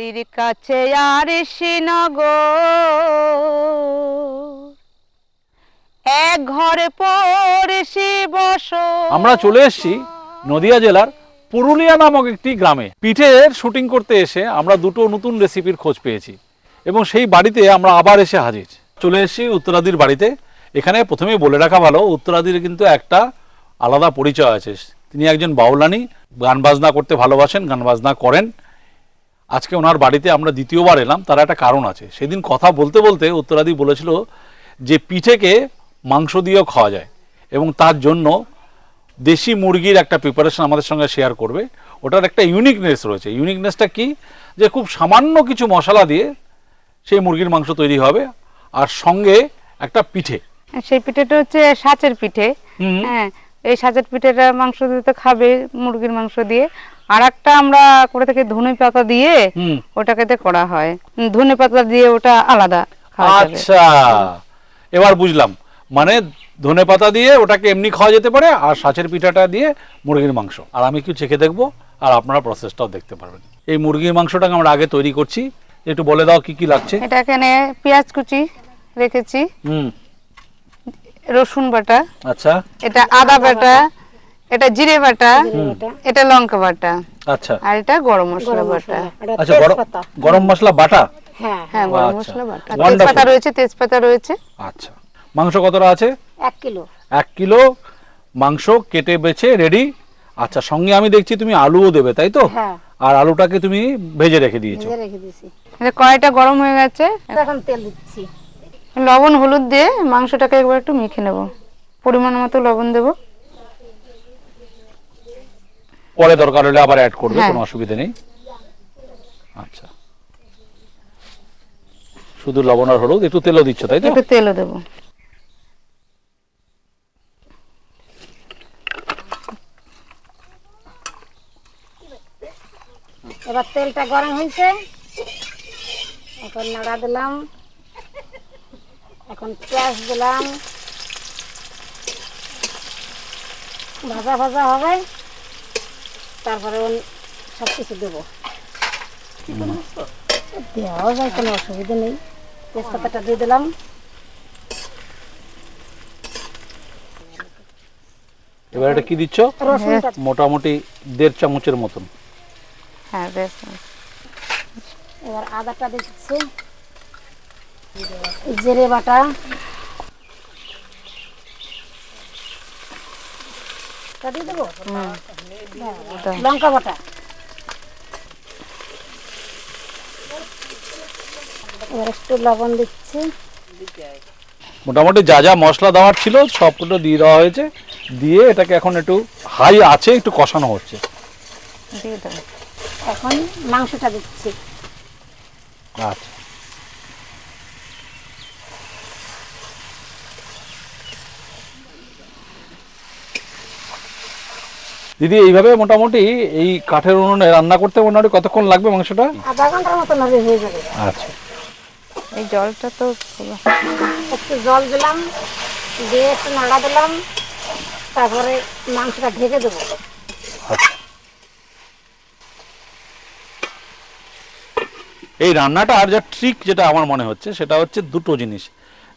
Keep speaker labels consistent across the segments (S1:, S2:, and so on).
S1: বাড়ির কাছে আর শ্রীনগর এক ঘরে পড়েছি বস।
S2: আমরা চলে এসেছি নদিয়া জেলার পুরুলিয়া নামক একটি গ্রামে। পিঠের শুটিং করতে এসে আমরা দুটো নতুন রেসিপির খোঁজ পেয়েছি এবং সেই বাড়িতে আমরা আবার এসে হাজির। চলে এসেছি উত্তরাদির বাড়িতে। এখানে প্রথমেই বলে রাখা ভালো, উত্তরাদির কিন্তু একটা আলাদা পরিচয় আছে। তিনি একজন বাউলানি, গান বাজনা করতে ভালোবাসেন, গান বাজনা করেন। আজকে ওনার বাড়িতে আমরা দ্বিতীয়বার এলাম, তার একটা কারণ আছে। সেদিন কথা বলতে বলতে উত্তরাদি বলেছিল যে পিঠেকে মাংস দিয়েও খাওয়া যায় এবং তার জন্য দেশি মুরগির একটা প্রিপারেশন আমাদের সঙ্গে শেয়ার করবে। ওটার একটা ইউনিকনেস রয়েছে। ইউনিকনেসটা কি, যে খুব সামান্য কিছু মশলা দিয়ে সেই মুরগির মাংস তৈরি হবে আর সঙ্গে একটা পিঠে।
S1: সেই পিঠেটা হচ্ছে সাঁচের পিঠে। হ্যাঁ, এই সাঁচের পিঠেটা মাংস দিতে খাবে মুরগির মাংস দিয়ে। আর একটা আমরা করে থাকি ধনে পাতা দিয়ে, ওটাকে করা হয় ধনে পাতা দিয়ে, ওটা আলাদা।
S2: আচ্ছা, এবার বুঝলাম। মানে ধনে পাতা দিয়ে ওটাকে এমনি খাওয়া যেতে পারে, আর সাঁচের পিঠাটা দিয়ে মুরগির মাংস। আর আমি একটু চেখে দেখবো আর আপনারা প্রসেসটাও দেখতে পারবেন। এই মুরগির মাংসটাকে আমরা আগে তৈরি করছি, একটু বলে দাও কি কি লাগছে।
S1: এটা এখানে পেঁয়াজ কুচি রেখেছি, রসুন বাটা,
S2: আচ্ছা,
S1: এটা আদা বাটা, এটা জিরে বাটা, এটা লঙ্কা বাটা,
S2: আচ্ছা,
S1: আর এটা গরম মশলা বাটা।
S2: আচ্ছা, গরম মশলা বাটা।
S1: হ্যাঁ, গরম মশলা বাটা, তেজপাতা রয়েছে, তেজপাতা রয়েছে।
S2: আচ্ছা, মাংস কতটা আছে?
S1: 1 কিলো।
S2: 1 কিলো মাংস কেটে বেছে রেডি। আচ্ছা, সঙ্গে আমি দেখছি তুমি আলুও দেবে, তাই তো? আর আলুটাকে তুমি ভেজে রেখে দিয়েছো।
S1: কড়াইটা গরম হয়ে গেছে, এখন তেল দিচ্ছি। লবণ হলুদ দিয়ে মাংসটাকে একবার একটু মেখে নেব। পরিমাণ মতো লবণ দেব,
S2: পরে দরকার হলে আবার অ্যাড করবে, কোনো অসুবিধা নেই। আচ্ছা, শুধু লবণ আর হলুদ, একটু তেলও দিচ্ছ, তাই তো?
S1: একটু তেলও দেব।
S3: এবার তেলটা গরম হয়েছে, এখন নাড়া দিলাম, এখন পেঁয়াজ দিলাম, ভাজা ভাজা হবে, তারপরে সব কিছু দেবো। দেওয়া যায়, কোনো অসুবিধা নেই। তেজপাতাটা দিয়ে দিলাম,
S2: এবার এটা কি দিচ্ছ? মোটামুটি 1.5 চামচের মতন।
S1: হ্যাঁ, বেশ।
S3: এবার আদাটা দিচ্ছি, জিরে বাটা, দিয়ে দেবো, লঙ্কা বাটা, এবার একটু লবণ দিচ্ছি।
S2: মোটামুটি যা যা মশলা দেওয়ার ছিল সবগুলো দিয়ে দেওয়া হয়েছে। দিয়ে এটাকে এখন একটু হাই আছে একটু কষানো হচ্ছে।
S3: এখন মাংসটা দিচ্ছি।
S2: আচ্ছা, দিদি এইভাবে মোটামুটি এই কাঠের উনুনে রান্না করতে মোটামুটি কতক্ষণ লাগবে মাংসটা?
S3: আধা ঘন্টার মতো হয়ে যাবে।
S2: আচ্ছা,
S1: এই জলটা তো
S3: একটু জল দিলাম, দিয়ে একটু নাড়া দিলাম, তারপরে মাংসটা ঢেকে দেবো।
S2: আচ্ছা, এই রান্নাটার যা ট্রিক যেটা আমার মনে হচ্ছে সেটা হচ্ছে দুটো জিনিস।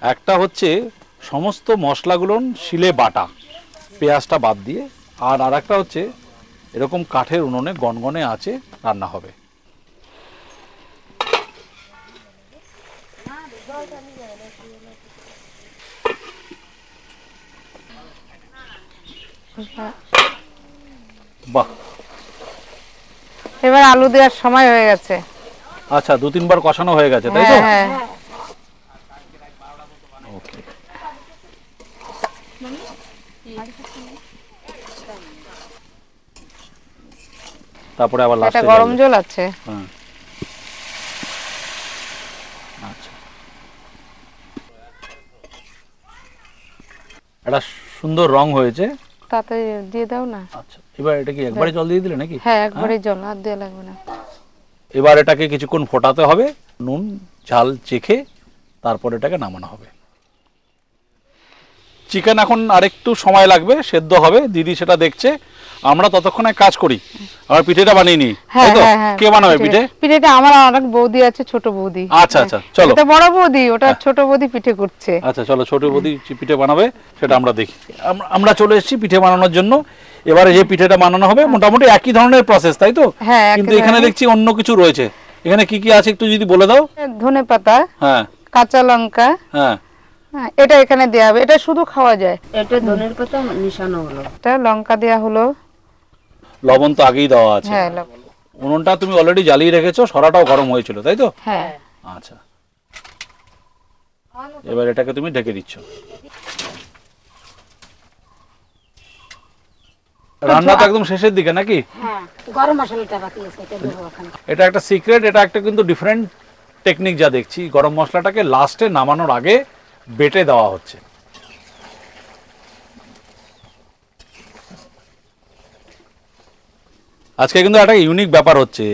S2: একটা হচ্ছে সমস্ত মশলাগুলো শিলে বাটা, পেঁয়াজটা বাদ দিয়ে, আর আরেকটা হচ্ছে এরকম কাঠের উনুনে গনগনে আছে রান্না হবে। বাহ,
S1: এবার আলু দেওয়ার সময় হয়ে গেছে।
S2: আচ্ছা, 2-3 বার কষানো হয়ে গেছে, তাই তো?
S1: হ্যাঁ,
S2: ওকে, তারপরে আবার লাস্টে
S1: গরম জল আছে।
S2: হ্যাঁ, আচ্ছা, এটা সুন্দর রং হয়েছে।
S1: তাড়াতাড়ি দিয়ে দাও না।
S2: আচ্ছা, এবার এটা কি একবারে জল দিয়ে দিলে নাকি?
S1: হ্যাঁ, একবারে জল, আর দেওয়া লাগবে না।
S2: এবার এটাকে কিছুক্ষণ ফোটাতে হবে, নুন ঝাল চেখে তারপর এটাকে নামানো হবে। চিকেন এখন আরেকটু সময় লাগবে, সেদ্ধ হবে, দিদি সেটা দেখছে। আমরা ততক্ষণে কাজ করি আর পিঠেটা বানিয়ে নিই,
S1: হ্যাঁ
S2: তাই তো?
S1: হ্যাঁ হ্যাঁ
S2: কে বানাবে পিঠে?
S1: পিঠেটা আমার অনেক বৌদি আছে, ছোট বৌদি।
S2: আচ্ছা আচ্ছা, চলো।
S1: এটা বড় বৌদি, ওটা ছোট বৌদি পিঠে করছে।
S2: আচ্ছা চলো, ছোট বৌদি পিঠে বানাবে সেটা আমরা দেখি। আমরা চলে এসেছি পিঠে বানানোর জন্য। এবারে যে পিঠেটা বানানো হবে মোটামুটি একই ধরনের প্রসেস, তাই তো?
S1: হ্যাঁ, একই
S2: কিন্তু এখানে
S1: ধরনের।
S2: দেখছি অন্য কিছু রয়েছে। এখানে কি কি আছে একটু যদি বলে দাও।
S1: ধনেপাতা,
S2: হ্যাঁ
S1: কাঁচা লঙ্কা,
S2: হ্যাঁ,
S1: হ্যাঁ, এটা এখানে দেয়া হবে। এটা শুধু খাওয়া যায়।
S4: এটা ধনের পাতা মিশানো হলো।
S1: এটা লঙ্কা দেয়া হলো।
S2: লবণ তো আগেই দেওয়া আছে।
S1: হ্যাঁ লবণ।
S2: উনুনটা তুমি অলরেডি জ্বালিয়ে রেখেছো, সরাটাও গরম হয়েছিল, তাই তো?
S1: হ্যাঁ
S2: আচ্ছা, এবার এটাকে তুমি ঢেকে দিচ্ছ। রান্না তো একদম শেষের দিকে নাকি?
S3: হ্যাঁ, গরম মশলাটা বাকি আছে, এটা দেবো ওখানে।
S2: এটা একটা সিক্রেট, এটা একটা কিন্তু ডিফারেন্ট টেকনিক যা দেখছি। গরম মশলাটাকে লাস্টে নামানোর আগে বেটে দেওয়া হচ্ছে। আজকে কিন্তু একটা ইউনিক ব্যাপার হচ্ছে,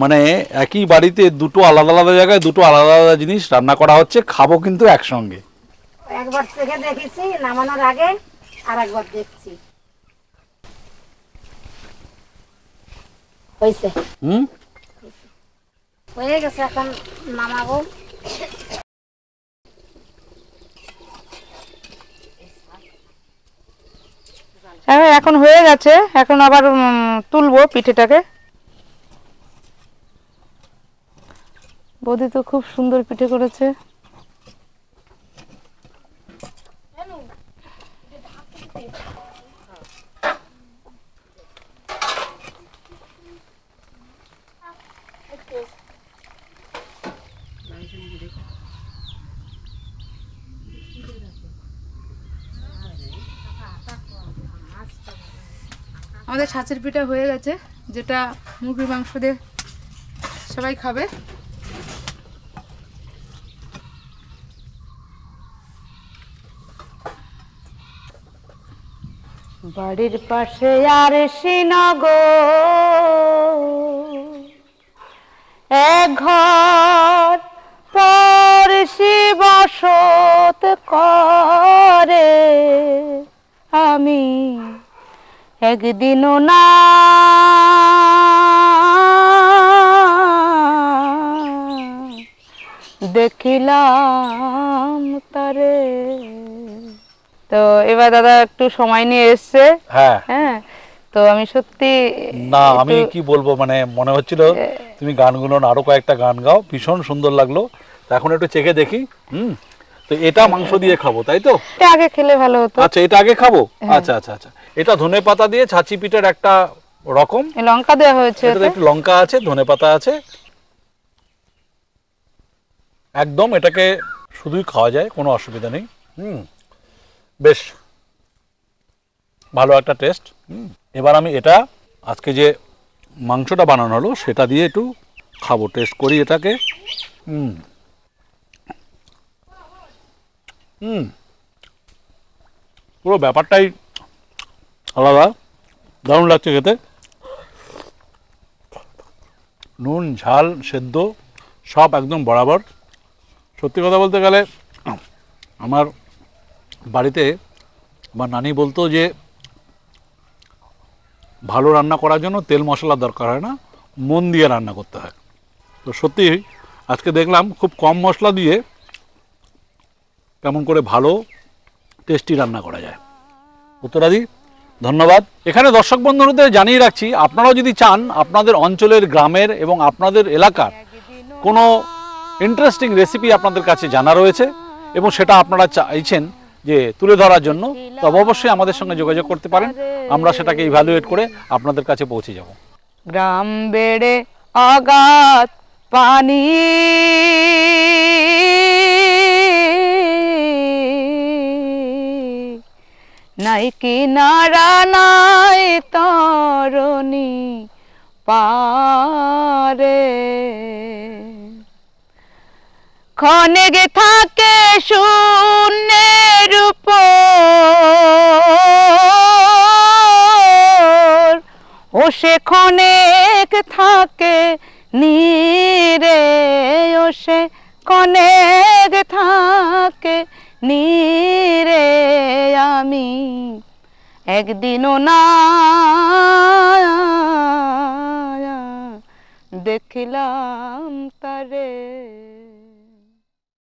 S2: মানে একই বাড়িতে দুটো আলাদা আলাদা জায়গায় দুটো আলাদা আলাদা জিনিস রান্না করা হচ্ছে, খাবো কিন্তু একসঙ্গে।
S3: একবার চেখে দেখেছি নামানোর আগে, আর একবার দেখছি। হয়েছে,
S2: হুম,
S3: হয়ে গেছে, এখন নামাবো।
S1: হ্যাঁ এখন হয়ে গেছে। এখন আবার তুলবো পিঠেটাকে। বৌদি তো খুব সুন্দর পিঠে করেছে। আমাদের ছাঁচের পিঠা হয়ে গেছে, যেটা মুরগির মাংস দিয়ে সবাই খাবে। বাড়ির পাশে আর শ্রীনগর, এক ঘর পরশি বসত করে, আমি একদিনও না দেখিলাম তারে। তো এবার দাদা একটু সময় নিয়ে এসছে।
S2: হ্যাঁ
S1: হ্যাঁ, তো আমি সত্যি
S2: না, আমি কি বলবো, মানে মনে হচ্ছিল তুমি গানগুলো আরো কয়েকটা গান গাও, ভীষণ সুন্দর লাগলো। তো এখন একটু চেখে দেখি। তো এটা মাংস দিয়ে খাবো, তাই তো?
S1: এটা আগে খেলে ভালো হতো।
S2: আচ্ছা, এটা আগে খাবো। আচ্ছা আচ্ছা আচ্ছা, এটা ধনেপাতা দিয়ে ছাঁচি পিঠের একটা রকম।
S1: লঙ্কা দেওয়া হয়েছে,
S2: এটাতে একটু লঙ্কা আছে, ধনেপাতা আছে, একদম এটাকে শুধুই খাওয়া যায়, কোনো অসুবিধা নেই। বেশ ভালো একটা টেস্ট। এবার আমি এটা আজকে যে মাংসটা বানানো হলো সেটা দিয়ে একটু খাবো, টেস্ট করি এটাকে। পুরো ব্যাপারটাই আলাদা, দারুণ লাগছে খেতে। নুন ঝাল সেদ্ধ সব একদম বরাবর। সত্যি কথা বলতে গেলে আমার বাড়িতে আমার নানি বলতো যে ভালো রান্না করার জন্য তেল মশলার দরকার হয় না, মন দিয়ে রান্না করতে হয়। তো সত্যি আজকে দেখলাম খুব কম মশলা দিয়ে কেমন করে ভালো টেস্টি রান্না করা যায়। উত্তরাদি ধন্যবাদ। এখানে দর্শক বন্ধুদের জানিয়ে রাখছি, আপনারাও যদি চান আপনাদের অঞ্চলের, গ্রামের এবং আপনাদের এলাকার কোনো ইন্টারেস্টিং রেসিপি আপনাদের কাছে জানা রয়েছে এবং সেটা আপনারা চাইছেন যে তুলে ধরার জন্য, তবে অবশ্যই আমাদের সঙ্গে যোগাযোগ করতে পারেন। আমরা সেটাকে ইভ্যালুয়েট করে আপনাদের কাছে পৌঁছে যাব।
S1: গ্রাম বেড়ে অগাধ পানি, নাই কিনারা নাই তরণী পারে, ক্ষণেক থাকে শূন্যের উপর, ও সে ক্ষণেক থাকে নীরে, ও সে ক্ষণেক থাকে নীরে, আমি একদিনও না দেখিলাম তারে।